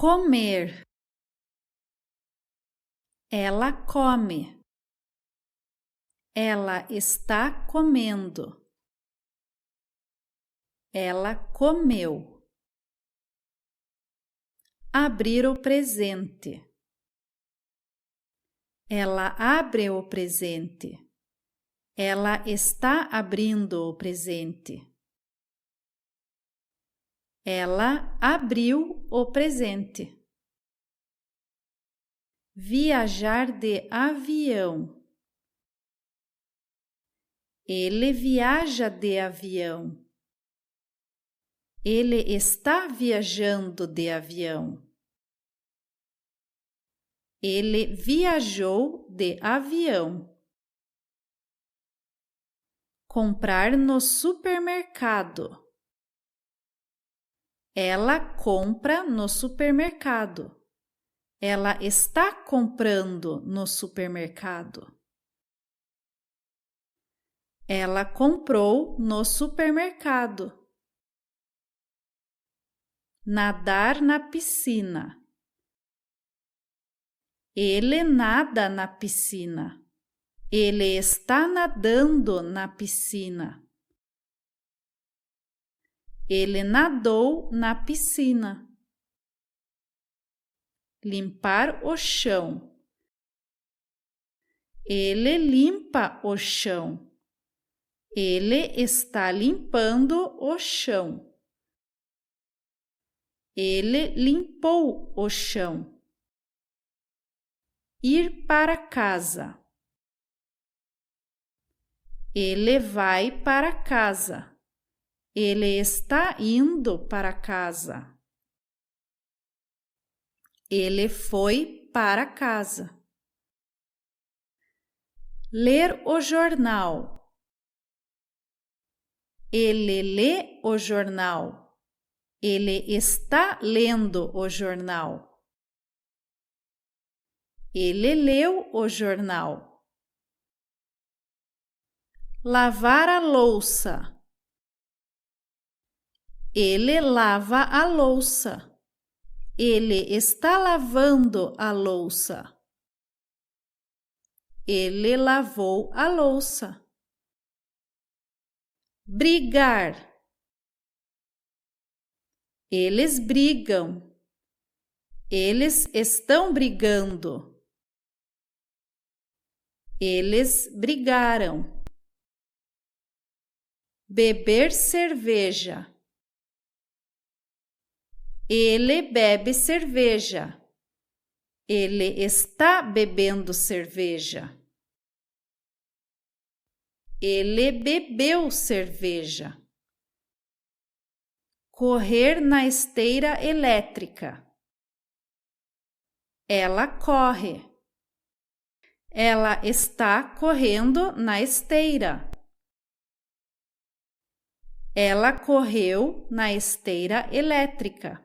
Comer. Ela come. Ela está comendo. Ela comeu. Abrir o presente. Ela abre o presente. Ela está abrindo o presente. Ela abriu o presente. Viajar de avião. Ele viaja de avião. Ele está viajando de avião. Ele viajou de avião. Comprar no supermercado. Ela compra no supermercado. Ela está comprando no supermercado. Ela comprou no supermercado. Nadar na piscina. Ele nada na piscina. Ele está nadando na piscina. Ele nadou na piscina. Limpar o chão. Ele limpa o chão. Ele está limpando o chão. Ele limpou o chão. Ir para casa. Ele vai para casa. Ele está indo para casa. Ele foi para casa. Ler o jornal. Ele lê o jornal. Ele está lendo o jornal. Ele leu o jornal. Lavar a louça. Ele lava a louça. Ele está lavando a louça. Ele lavou a louça. Brigar. Eles brigam. Eles estão brigando. Eles brigaram. Beber cerveja. Ele bebe cerveja. Ele está bebendo cerveja. Ele bebeu cerveja. Correr na esteira elétrica. Ela corre. Ela está correndo na esteira. Ela correu na esteira elétrica.